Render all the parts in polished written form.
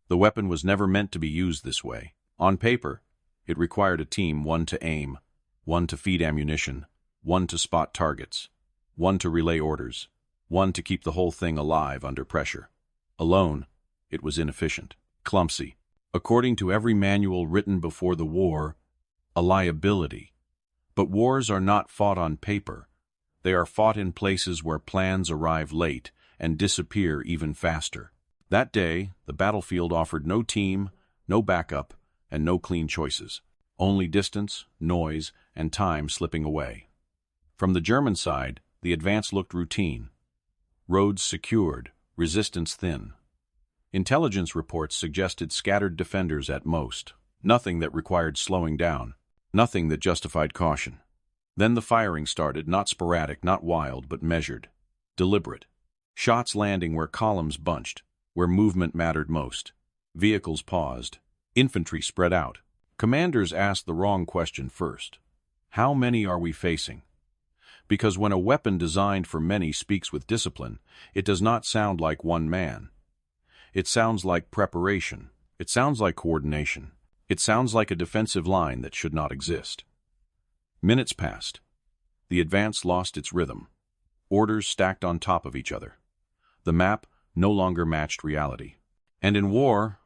The weapon was never meant to be used this way. On paper, it required a team, one to aim, one to feed ammunition, one to spot targets, one to relay orders, one to keep the whole thing alive under pressure. Alone, it was inefficient, clumsy. According to every manual written before the war, a liability. But wars are not fought on paper. They are fought in places where plans arrive late and disappear even faster. That day, the battlefield offered no team, no backup, and no clean choices. Only distance, noise, and time slipping away. From the German side, the advance looked routine. Roads secured, resistance thin. Intelligence reports suggested scattered defenders at most. Nothing that required slowing down. Nothing that justified caution. Then the firing started, not sporadic, not wild, but measured, deliberate. Shots landing where columns bunched, where movement mattered most. Vehicles paused. Infantry spread out. Commanders asked the wrong question first. How many are we facing? Because when a weapon designed for many speaks with discipline, it does not sound like one man. It sounds like preparation. It sounds like coordination. It sounds like a defensive line that should not exist. Minutes passed. The advance lost its rhythm. Orders stacked on top of each other. The map no longer matched reality. And in war,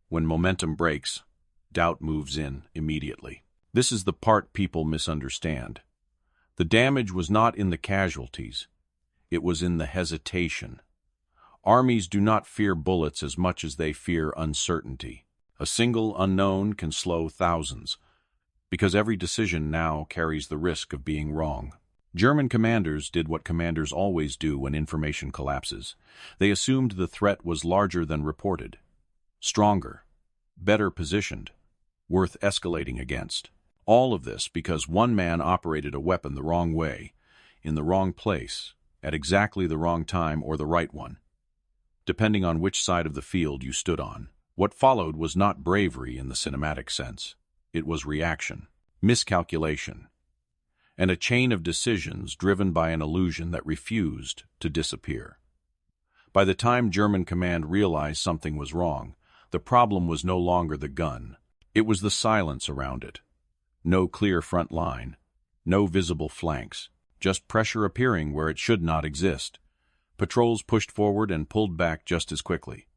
when momentum breaks, doubt moves in immediately. This is the part people misunderstand. The damage was not in the casualties. It was in the hesitation. Armies do not fear bullets as much as they fear uncertainty. A single unknown can slow thousands, because every decision now carries the risk of being wrong. German commanders did what commanders always do when information collapses. They assumed the threat was larger than reported, stronger, better positioned, worth escalating against. All of this because one man operated a weapon the wrong way, in the wrong place, at exactly the wrong time or the right one, depending on which side of the field you stood on. What followed was not bravery in the cinematic sense. It was reaction, miscalculation, and a chain of decisions driven by an illusion that refused to disappear. By the time German command realized something was wrong, the problem was no longer the gun. It was the silence around it. No clear front line, no visible flanks, just pressure appearing where it should not exist. Patrols pushed forward and pulled back just as quickly.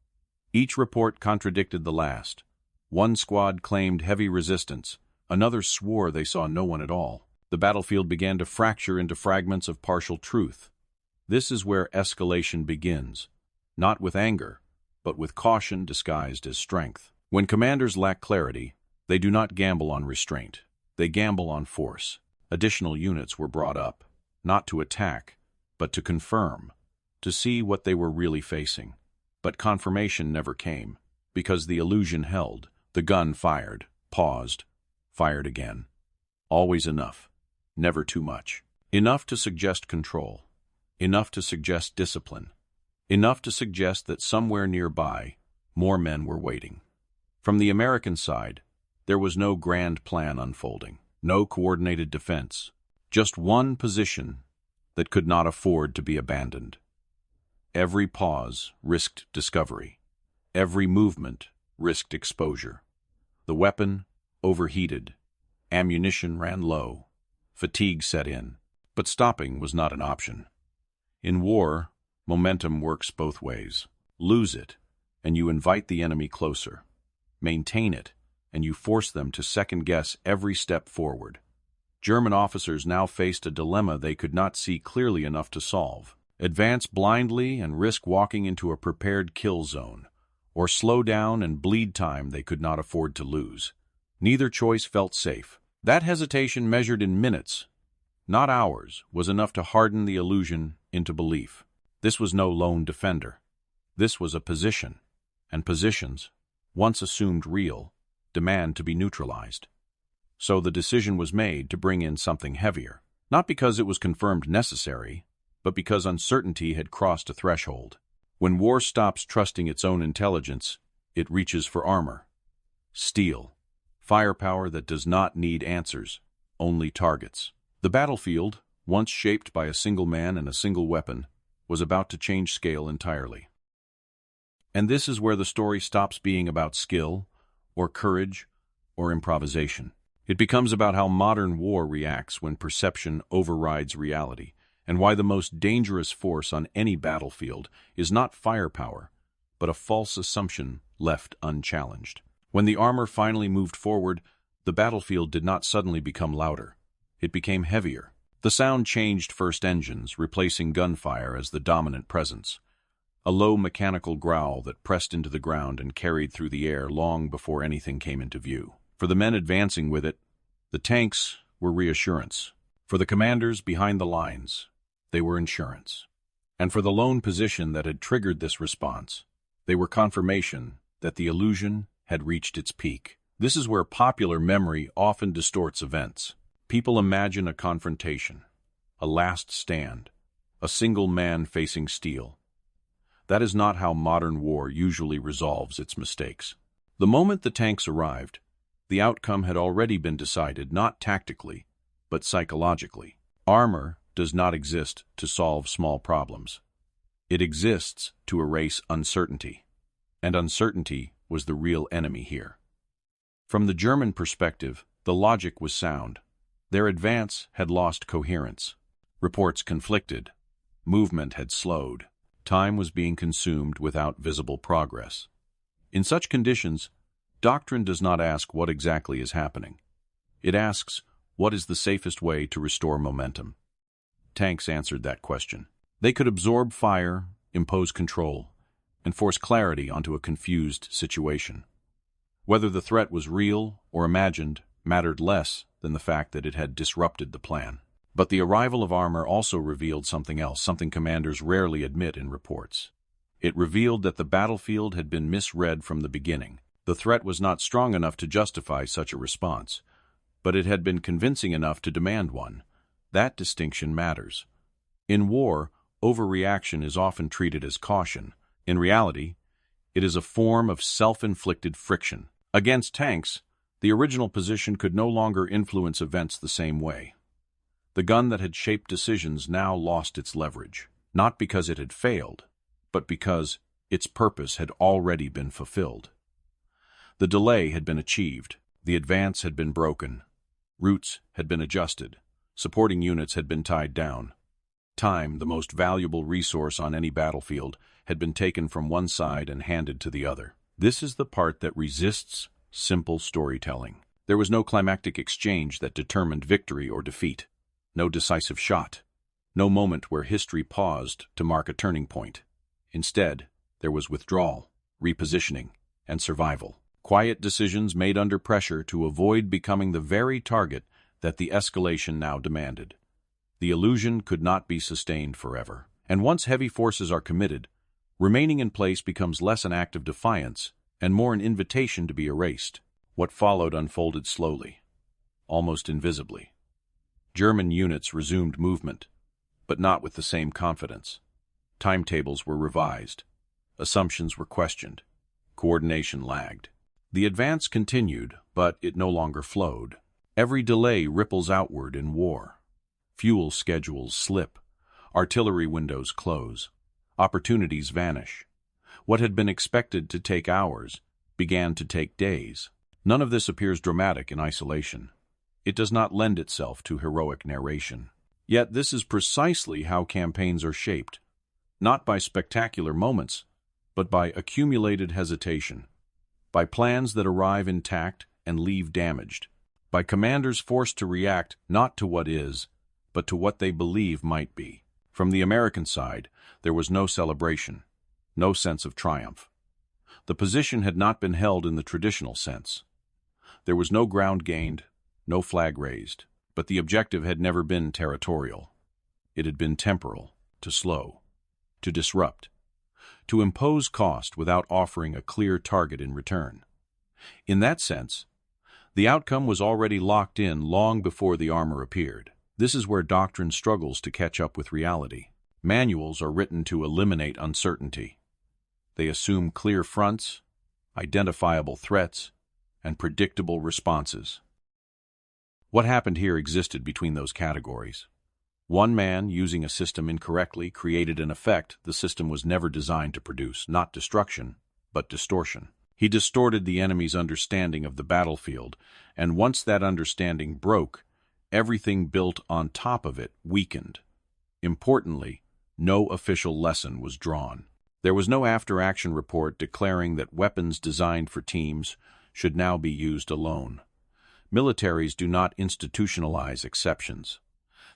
Each report contradicted the last. One squad claimed heavy resistance, another swore they saw no one at all. The battlefield began to fracture into fragments of partial truth. This is where escalation begins, not with anger, but with caution disguised as strength. When commanders lack clarity, they do not gamble on restraint. They gamble on force. Additional units were brought up, not to attack, but to confirm, to see what they were really facing. But confirmation never came, because the illusion held. The gun fired, paused, fired again. Always enough, never too much. Enough to suggest control, enough to suggest discipline, enough to suggest that somewhere nearby, more men were waiting. From the American side, there was no grand plan unfolding, no coordinated defense, just one position that could not afford to be abandoned. Every pause risked discovery. Every movement risked exposure. The weapon overheated. Ammunition ran low. Fatigue set in. But stopping was not an option. In war, momentum works both ways. Lose it, and you invite the enemy closer. Maintain it, and you force them to second-guess every step forward. German officers now faced a dilemma they could not see clearly enough to solve. Advance blindly and risk walking into a prepared kill zone, or slow down and bleed time they could not afford to lose. Neither choice felt safe. That hesitation, measured in minutes, not hours, was enough to harden the illusion into belief. This was no lone defender. This was a position, and positions, once assumed real, demand to be neutralized. So the decision was made to bring in something heavier, not because it was confirmed necessary, but because uncertainty had crossed a threshold. When war stops trusting its own intelligence, it reaches for armor. Steel. Firepower that does not need answers, only targets. The battlefield, once shaped by a single man and a single weapon, was about to change scale entirely. And this is where the story stops being about skill, or courage, or improvisation. It becomes about how modern war reacts when perception overrides reality, and why the most dangerous force on any battlefield is not firepower, but a false assumption left unchallenged. When the armor finally moved forward, the battlefield did not suddenly become louder. It became heavier. The sound changed first engines, replacing gunfire as the dominant presence. A low mechanical growl that pressed into the ground and carried through the air long before anything came into view. For the men advancing with it, the tanks were reassurance. For the commanders behind the lines, they were insurance. And for the lone position that had triggered this response, they were confirmation that the illusion had reached its peak. This is where popular memory often distorts events. People imagine a confrontation, a last stand, a single man facing steel. That is not how modern war usually resolves its mistakes. The moment the tanks arrived, the outcome had already been decided not tactically, but psychologically. Armor does not exist to solve small problems. It exists to erase uncertainty, and uncertainty was the real enemy here. From the German perspective, the logic was sound. Their advance had lost coherence. Reports conflicted. Movement had slowed. Time was being consumed without visible progress. In such conditions, doctrine does not ask what exactly is happening. It asks, what is the safest way to restore momentum? Tanks answered that question. They could absorb fire, impose control, and force clarity onto a confused situation. Whether the threat was real or imagined mattered less than the fact that it had disrupted the plan. But the arrival of armor also revealed something else, something commanders rarely admit in reports. It revealed that the battlefield had been misread from the beginning. The threat was not strong enough to justify such a response, but it had been convincing enough to demand one. That distinction matters. In war, overreaction is often treated as caution. In reality, it is a form of self-inflicted friction. Against tanks, the original position could no longer influence events the same way. The gun that had shaped decisions now lost its leverage, not because it had failed, but because its purpose had already been fulfilled. The delay had been achieved, the advance had been broken, routes had been adjusted, supporting units had been tied down. Time, the most valuable resource on any battlefield, had been taken from one side and handed to the other. This is the part that resists simple storytelling. There was no climactic exchange that determined victory or defeat. No decisive shot. No moment where history paused to mark a turning point. Instead, there was withdrawal, repositioning, and survival. Quiet decisions made under pressure to avoid becoming the very target that the escalation now demanded. The illusion could not be sustained forever. And once heavy forces are committed, remaining in place becomes less an act of defiance and more an invitation to be erased. What followed unfolded slowly, almost invisibly. German units resumed movement, but not with the same confidence. Timetables were revised. Assumptions were questioned. Coordination lagged. The advance continued, but it no longer flowed. Every delay ripples outward in war. Fuel schedules slip. Artillery windows close. Opportunities vanish. What had been expected to take hours began to take days. None of this appears dramatic in isolation. It does not lend itself to heroic narration. Yet this is precisely how campaigns are shaped, not by spectacular moments, but by accumulated hesitation, by plans that arrive intact and leave damaged, by commanders forced to react not to what is, but to what they believe might be. From the American side, there was no celebration, no sense of triumph. The position had not been held in the traditional sense. There was no ground gained, no flag raised, but the objective had never been territorial. It had been temporal, to slow, to disrupt, to impose cost without offering a clear target in return. In that sense, the outcome was already locked in long before the armor appeared. This is where doctrine struggles to catch up with reality. Manuals are written to eliminate uncertainty. They assume clear fronts, identifiable threats, and predictable responses. What happened here existed between those categories. One man, using a system incorrectly, created an effect the system was never designed to produce, not destruction, but distortion. He distorted the enemy's understanding of the battlefield, and once that understanding broke, everything built on top of it weakened. Importantly, no official lesson was drawn. There was no after-action report declaring that weapons designed for teams should now be used alone. Militaries do not institutionalize exceptions.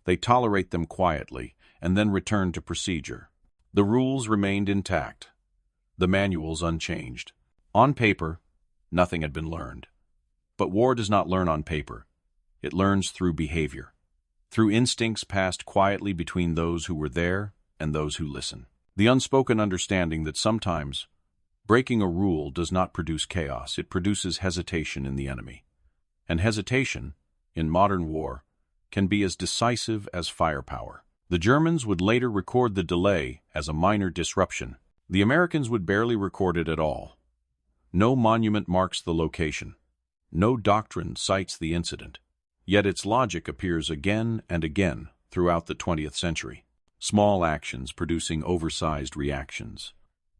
They tolerate them quietly and then return to procedure. The rules remained intact, the manuals unchanged. On paper, nothing had been learned. But war does not learn on paper. It learns through behavior, through instincts passed quietly between those who were there and those who listen. The unspoken understanding that sometimes breaking a rule does not produce chaos, it produces hesitation in the enemy. And hesitation, in modern war, can be as decisive as firepower. The Germans would later record the delay as a minor disruption. The Americans would barely record it at all. No monument marks the location. No doctrine cites the incident. Yet its logic appears again and again throughout the 20th century. Small actions producing oversized reactions.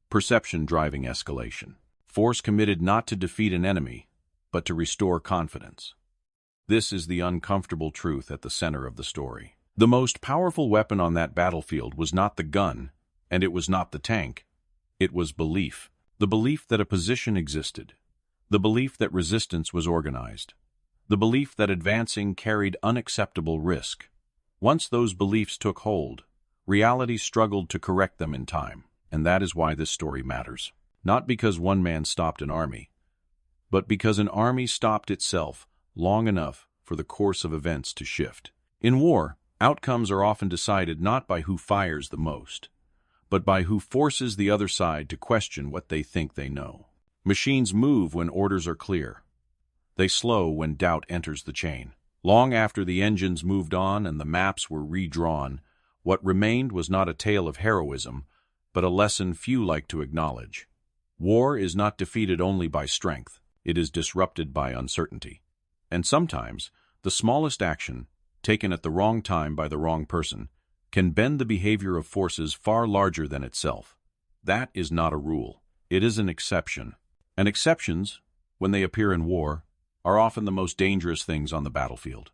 Perception driving escalation. Force committed not to defeat an enemy, but to restore confidence. This is the uncomfortable truth at the center of the story. The most powerful weapon on that battlefield was not the gun, and it was not the tank. It was belief. The belief that a position existed. The belief that resistance was organized. The belief that advancing carried unacceptable risk. Once those beliefs took hold, reality struggled to correct them in time, and that is why this story matters. Not because one man stopped an army, but because an army stopped itself long enough for the course of events to shift. In war, outcomes are often decided not by who fires the most, but by who forces the other side to question what they think they know. Machines move when orders are clear. They slow when doubt enters the chain. Long after the engines moved on and the maps were redrawn, what remained was not a tale of heroism, but a lesson few like to acknowledge. War is not defeated only by strength. It is disrupted by uncertainty. And sometimes, the smallest action, taken at the wrong time by the wrong person, can bend the behavior of forces far larger than itself. That is not a rule. It is an exception. And exceptions, when they appear in war, are often the most dangerous things on the battlefield.